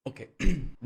Okay.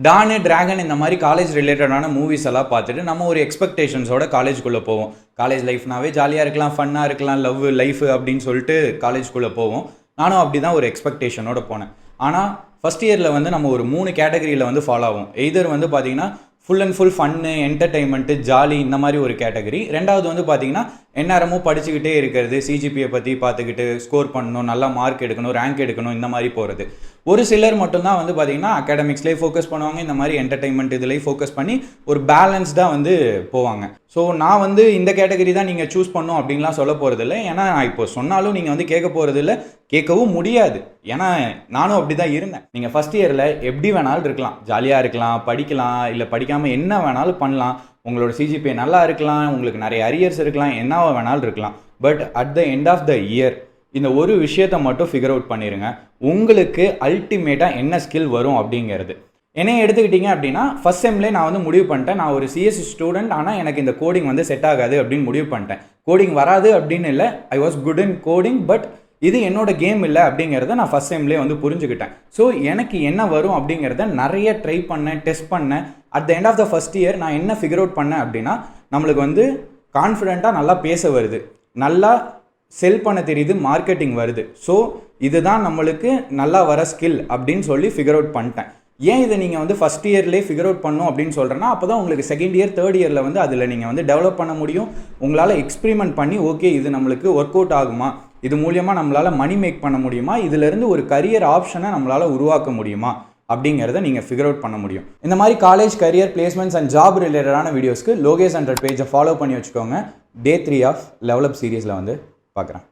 டானு, dragon இந்த மாரி college ரிலேட்டடான மூவிஸ் எல்லாம் பார்த்துட்டு, நம்ம ஒரு எக்ஸ்பெக்டேஷன்ஸோட காலேஜ்குள்ள போவோம். காலேஜ் லைஃப்னாவே ஜாலியா இருக்கலாம், ஃபன்னா இருக்கலாம், லவ் லைஃப் அப்படின்னு சொல்லிட்டு காலேஜ்குள்ள போவோம். நானும் அப்படி தான் ஒரு எக்ஸ்பெக்டேஷனோட போனேன். ஆனா, ஃபர்ஸ்ட் இயர்ல வந்து நம்ம ஒரு 3 கேட்டகரியில வந்து ஃபாலோ ஆவோம். எய்தர் வந்து பார்த்தீங்கன்னா, full and full fun, என்டர்டெயின்மெண்ட்டு, jolly இந்த மாரி ஒரு கேட்டகரி. 2வது வந்து பார்த்தீங்கன்னா, எந்நேரமும் படிச்சுக்கிட்டே இருக்கிறது, சிஜிபிஏ பத்தி பார்த்துக்கிட்டு, ஸ்கோர் பண்ணணும், நல்லா மார்க் எடுக்கணும், ரேங்க் எடுக்கணும் இந்த மாரி போறது. ஒரு சிலர் மட்டும் தான் வந்து பார்த்தீங்கன்னா, அகாடமிக்ஸ்லயே ஃபோக்கஸ் பண்ணுவாங்க. இந்த மாரி என்டர்டெயின்மெண்ட் இதுலயும் ஃபோக்கஸ் பண்ணி, ஒரு பேலன்ஸ்டா வந்து போவாங்க. ஸோ நான் வந்து இந்த கேட்டகரி தான் நீங்க சூஸ் பண்ணணும் அப்படின்லாம் சொல்ல போறதில்ல. ஏன்னா, நான் இப்போ சொன்னாலும் நீங்க வந்து கேட்க போறதில்ல. கேட்கவும் முடியாது. ஏன்னா, நானும் அப்படி தான் இருந்தேன். நீங்க ஃபர்ஸ்ட் இயர்ல எப்படி வேணாலும் இருக்கலாம். ஜாலியா இருக்கலாம், படிக்கலாம், இல்ல படிக்காம என்ன வேணாலும் பண்ணலாம். உங்களோட சிஜிபிஏ நல்லா இருக்கலாம், உங்களுக்கு நிறைய அரியர்ஸ் இருக்கலாம், என்னவா வேணாலும் இருக்கலாம். But at the end of the year இந்த ஒரு விஷயத்தை மட்டும் ஃபிகர் அவுட் பண்ணிடுங்க. உங்களுக்கு அல்டிமேட்டாக என்ன ஸ்கில் வரும் அப்படிங்கிறது. என்னைய எடுத்துக்கிட்டீங்க அப்படின்னா, ஃபர்ஸ்ட் செம்லேயே நான் வந்து முடிவு பண்ணிட்டேன். நான் ஒரு சிஎஸ்சி ஸ்டூடெண்ட், ஆனால் எனக்கு இந்த கோடிங் வந்து செட் ஆகாது அப்படின்னு முடிவு பண்ணிட்டேன். கோடிங் வராது அப்படின்னு இல்லை, I was good in coding, but இது என்னோட கேம் இல்லை அப்படிங்கிறத நான் ஃபர்ஸ்ட் செம்லேயே வந்து புரிஞ்சுக்கிட்டேன். ஸோ எனக்கு என்ன வரும் அப்படிங்கிறத நிறைய ட்ரை பண்ணேன், டெஸ்ட் பண்ணேன். At the end of the first year நான் என்ன ஃபிகர் அவுட் பண்ணேன் அப்படின்னா, நம்மளுக்கு வந்து கான்ஃபிடென்ட்டாக நல்லா பேச வருது, நல்லா செல் பண்ண தெரியுது, மார்க்கெட்டிங் வருது. ஸோ இதுதான் நம்மளுக்கு நல்லா வர ஸ்கில் அப்படின்னு சொல்லி ஃபிகர் அவுட் பண்ணிட்டேன். ஏன் இதை நீங்கள் வந்து ஃபஸ்ட் இயர்லேயே ஃபிகர் அவுட் பண்ணணும் அப்படின்னு சொல்கிறேன்னா, அப்போ தான் உங்களுக்கு செகண்ட் இயர் தேர்ட் இயரில் வந்து அதில் நீங்கள் வந்து டெவலப் பண்ண முடியும். உங்களால் எக்ஸ்பிரிமெண்ட் பண்ணி ஓகே இது நம்மளுக்கு ஒர்க் அவுட் ஆகுமா, இது மூலியமாக நம்மளால் மணி மேக் பண்ண முடியுமா, இதிலேருந்து ஒரு கரியர் ஆப்ஷனை நம்மளால் உருவாக்க முடியுமா அப்படிங்கிறத நீங்கள் ஃபிகர் அவுட் பண்ண முடியும். இந்த மாதிரி college, career, placements and job ரிலேட்டடான வீடியோஸ்க்கு லோகேஷ் 100 பேஜை ஃபாலோ பண்ணி வச்சுக்கோங்க. டே 3 ஆஃப் லெவலப் சீரீஸில் வந்து பார்க்குறேன்.